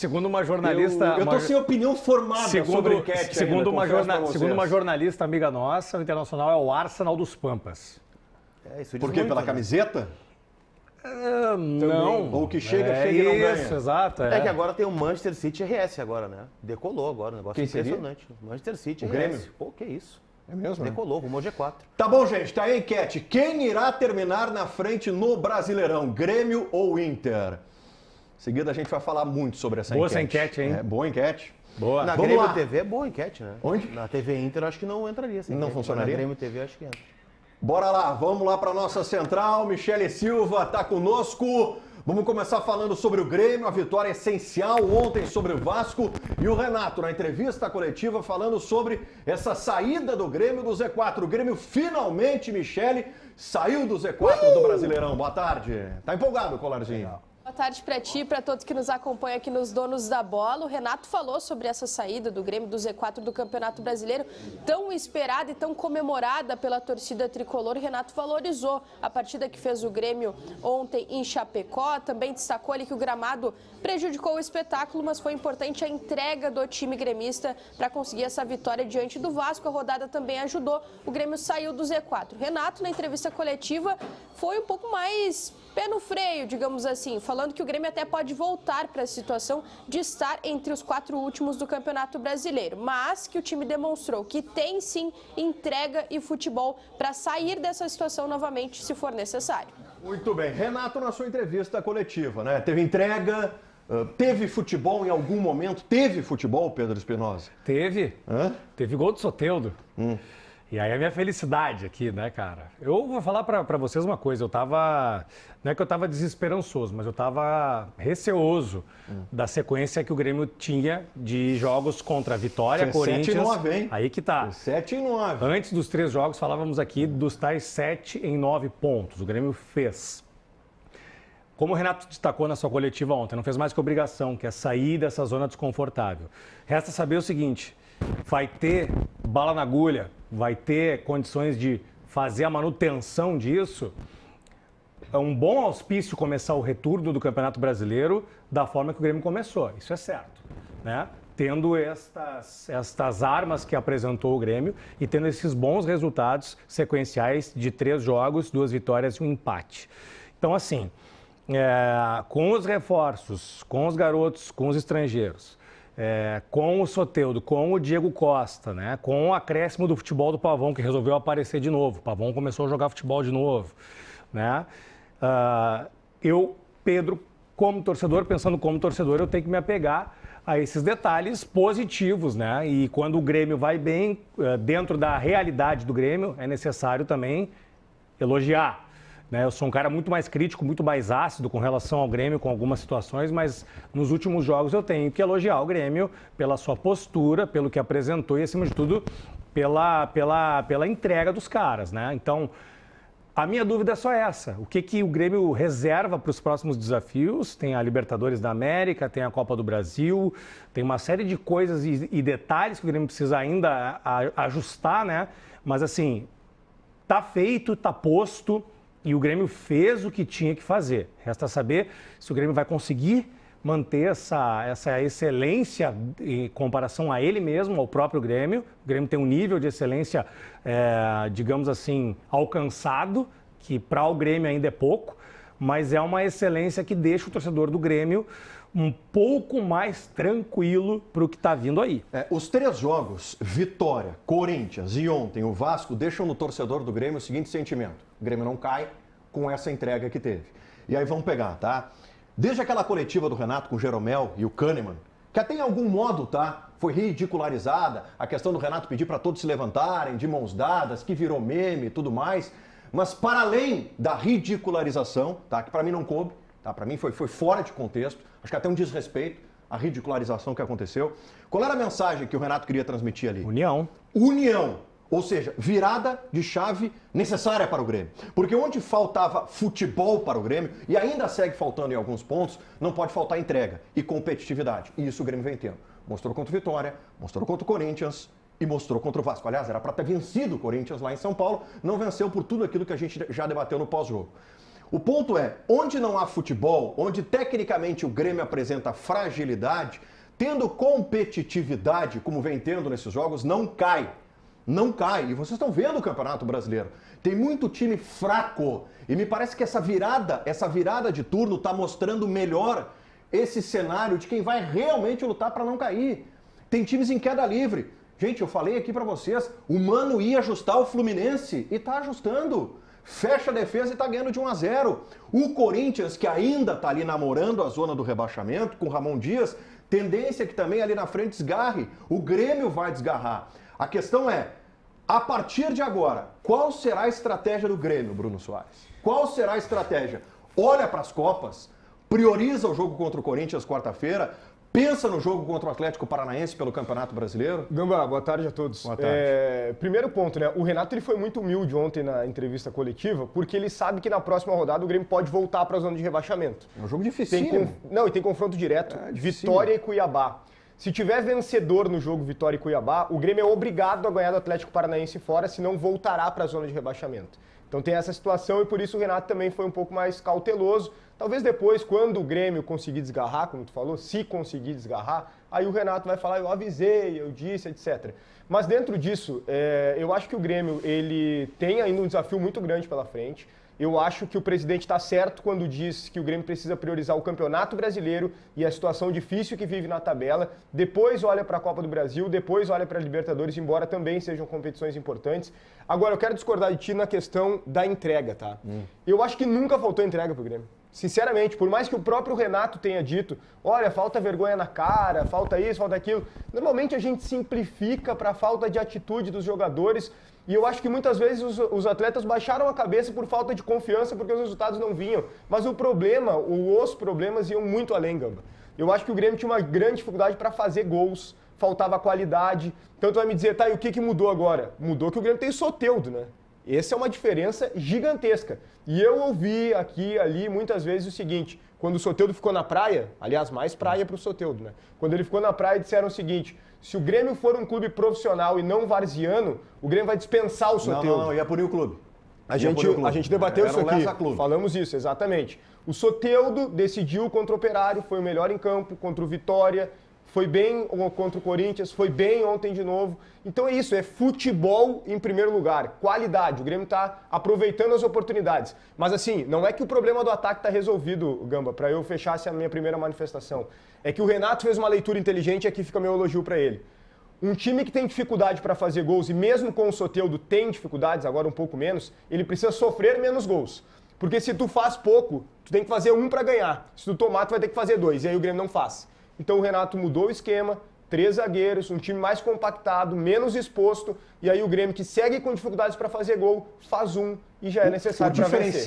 segundo uma jornalista... Eu tô sem opinião formada sobre enquete segundo uma jornalista amiga nossa, o Internacional é o Arsenal dos Pampas. Isso por quê? Muito, pela camiseta? Não. Ou que chega e não ganha. Isso, exato. É que agora tem o Manchester City RS agora, né? Decolou agora, um negócio impressionante. Manchester City o RS. Grêmio? Pô, que isso. É mesmo? Decolou, rumo ao G4. Tá bom, gente, tá aí a enquete. Quem irá terminar na frente no Brasileirão? Grêmio ou Inter? Em seguida a gente vai falar muito sobre essa boa enquete. Boa essa enquete, hein? Boa enquete. Boa. Na Grêmio TV é boa enquete, né? Onde? Na TV Inter eu acho que não entraria assim. Não funcionaria? Na Grêmio TV eu acho que entra. Bora lá, vamos lá para nossa central. Michele Silva tá conosco. Vamos começar falando sobre o Grêmio, a vitória essencial ontem sobre o Vasco. E o Renato, na entrevista coletiva, falando sobre essa saída do Grêmio do Z4. O Grêmio finalmente, Michele, saiu do Z4 do Brasileirão. Boa tarde. Tá empolgado, Colarzinho? Legal. Boa tarde para ti e para todos que nos acompanham aqui nos Donos da Bola. O Renato falou sobre essa saída do Grêmio do Z4 do Campeonato Brasileiro, tão esperada e tão comemorada pela torcida tricolor. O Renato valorizou a partida que fez o Grêmio ontem em Chapecó. Também destacou ali que o gramado prejudicou o espetáculo, mas foi importante a entrega do time gremista para conseguir essa vitória diante do Vasco. A rodada também ajudou. O Grêmio saiu do Z4. Renato, na entrevista coletiva, foi um pouco mais pé no freio, digamos assim, falando que o Grêmio até pode voltar para a situação de estar entre os 4 últimos do Campeonato Brasileiro, mas que o time demonstrou que tem sim entrega e futebol para sair dessa situação novamente, se for necessário. Muito bem. Renato, na sua entrevista coletiva, né? Teve entrega, teve futebol em algum momento? Teve futebol, Pedro Espinosa? Teve. Teve gol do Soteldo. E aí a minha felicidade aqui, né, cara? Eu vou falar pra vocês uma coisa, não é que eu tava desesperançoso, mas eu tava receoso da sequência que o Grêmio tinha de jogos contra a Vitória, Corinthians... 7 e 9, hein? Aí que tá. 7 e 9. Antes dos 3 jogos, falávamos aqui dos tais 7 em 9 pontos. O Grêmio fez. Como o Renato destacou na sua coletiva ontem, não fez mais que obrigação, que é sair dessa zona desconfortável. Resta saber o seguinte... Vai ter bala na agulha, vai ter condições de fazer a manutenção disso. É um bom auspício começar o retorno do Campeonato Brasileiro da forma que o Grêmio começou, isso é certo, né? Tendo estas armas que apresentou o Grêmio e tendo esses bons resultados sequenciais de 3 jogos, 2 vitórias e 1 empate. Então, assim, com os reforços, com os garotos, com os estrangeiros, com o Soteldo, com o Diego Costa, né? Com o acréscimo do futebol do Pavão, que resolveu aparecer de novo. O Pavão começou a jogar futebol de novo, né? Eu, Pedro, como torcedor, pensando como torcedor, eu tenho que me apegar a esses detalhes positivos, né? E quando o Grêmio vai bem, dentro da realidade do Grêmio, é necessário também elogiar. Eu sou um cara muito mais crítico, muito mais ácido com relação ao Grêmio, com algumas situações, mas nos últimos jogos eu tenho que elogiar o Grêmio pela sua postura, pelo que apresentou e, acima de tudo, pela entrega dos caras, né? Então, a minha dúvida é só essa. O que o Grêmio reserva para os próximos desafios? Tem a Libertadores da América, tem a Copa do Brasil, tem uma série de coisas e detalhes que o Grêmio precisa ainda ajustar, né? Mas, assim, tá feito, tá posto... E o Grêmio fez o que tinha que fazer. Resta saber se o Grêmio vai conseguir manter essa excelência em comparação a ele mesmo, ao próprio Grêmio. O Grêmio tem um nível de excelência, digamos assim, alcançado, que para o Grêmio ainda é pouco, mas é uma excelência que deixa o torcedor do Grêmio um pouco mais tranquilo para o que está vindo aí. Os 3 jogos, Vitória, Corinthians e ontem o Vasco, deixam no torcedor do Grêmio o seguinte sentimento: o Grêmio não cai com essa entrega que teve. E aí vamos pegar, tá? Desde aquela coletiva do Renato com o Jeromel e o Kahneman, que até em algum modo, tá, foi ridicularizada, a questão do Renato pedir para todos se levantarem de mãos dadas, que virou meme e tudo mais, mas para além da ridicularização, tá, que para mim não coube, tá, para mim foi fora de contexto, acho que até um desrespeito à ridicularização que aconteceu. Qual era a mensagem que o Renato queria transmitir ali? União. União. Ou seja, virada de chave necessária para o Grêmio. Porque onde faltava futebol para o Grêmio, e ainda segue faltando em alguns pontos, não pode faltar entrega e competitividade. E isso o Grêmio vem tendo. Mostrou contra o Vitória, mostrou contra o Corinthians e mostrou contra o Vasco. Aliás, era para ter vencido o Corinthians lá em São Paulo, não venceu por tudo aquilo que a gente já debateu no pós-jogo. O ponto é, onde não há futebol, onde tecnicamente o Grêmio apresenta fragilidade, tendo competitividade, como vem tendo nesses jogos, não cai. Não cai. E vocês estão vendo o Campeonato Brasileiro. Tem muito time fraco. E me parece que essa virada de turno está mostrando melhor esse cenário de quem vai realmente lutar para não cair. Tem times em queda livre. Gente, eu falei aqui para vocês, o Mano ia ajustar o Fluminense e está ajustando. Fecha a defesa e está ganhando de 1-0. O Corinthians, que ainda está ali namorando a zona do rebaixamento, com o Ramon Dias, tendência que também ali na frente desgarre. O Grêmio vai desgarrar. A questão é, a partir de agora, qual será a estratégia do Grêmio, Bruno Soares? Qual será a estratégia? Olha para as Copas, prioriza o jogo contra o Corinthians quarta-feira, pensa no jogo contra o Atlético Paranaense pelo Campeonato Brasileiro? Gamba, boa tarde a todos. Boa tarde. Primeiro ponto, né? O Renato ele foi muito humilde ontem na entrevista coletiva, porque ele sabe que na próxima rodada o Grêmio pode voltar para a zona de rebaixamento. É um jogo difícil. Não, e tem confronto direto, Vitória e Cuiabá. Se tiver vencedor no jogo Vitória e Cuiabá, o Grêmio é obrigado a ganhar do Atlético Paranaense fora, senão voltará para a zona de rebaixamento. Então tem essa situação e por isso o Renato também foi um pouco mais cauteloso. Talvez depois, quando o Grêmio conseguir desgarrar, como tu falou, se conseguir desgarrar, aí o Renato vai falar, eu avisei, eu disse, etc. Mas dentro disso, eu acho que o Grêmio ele tem ainda um desafio muito grande pela frente. Eu acho que o presidente está certo quando diz que o Grêmio precisa priorizar o Campeonato Brasileiro e a situação difícil que vive na tabela. Depois olha para a Copa do Brasil, depois olha para a Libertadores, embora também sejam competições importantes. Agora, eu quero discordar de ti na questão da entrega, tá? Eu acho que nunca faltou entrega para o Grêmio. Sinceramente, por mais que o próprio Renato tenha dito, olha, falta vergonha na cara, falta isso, falta aquilo. Normalmente a gente simplifica para a falta de atitude dos jogadores. E eu acho que muitas vezes os atletas baixaram a cabeça por falta de confiança, porque os resultados não vinham. Mas o problema, os problemas iam muito além, Gamba. Eu acho que o Grêmio tinha uma grande dificuldade para fazer gols, faltava qualidade. Então tu vai me dizer, tá, e o que mudou agora? Mudou que o Grêmio tem Soteldo, né? Essa é uma diferença gigantesca. E eu ouvi aqui, ali, muitas vezes o seguinte, quando o Soteldo ficou na praia, aliás, mais praia para o Soteldo, né? Quando ele ficou na praia, disseram o seguinte, se o Grêmio for um clube profissional e não varziano, o Grêmio vai dispensar o Soteldo. Não, ia punir o clube. A gente debateu isso aqui, falamos isso, exatamente. O Soteldo decidiu contra o Operário, foi o melhor em campo, contra o Vitória, foi bem contra o Corinthians, foi bem ontem de novo. Então é isso, é futebol em primeiro lugar, qualidade. O Grêmio está aproveitando as oportunidades. Mas assim, não é que o problema do ataque está resolvido, Gamba, para eu fechar essa minha primeira manifestação. É que o Renato fez uma leitura inteligente e aqui fica meu elogio para ele. Um time que tem dificuldade para fazer gols e mesmo com o Soteldo tem dificuldades, agora um pouco menos, ele precisa sofrer menos gols. Porque se tu faz pouco, tu tem que fazer 1 para ganhar. Se tu tomar, tu vai ter que fazer 2, e aí o Grêmio não faz. Então o Renato mudou o esquema, 3 zagueiros, um time mais compactado, menos exposto, e aí o Grêmio que segue com dificuldades para fazer gol, faz 1 e já é necessário para vencer.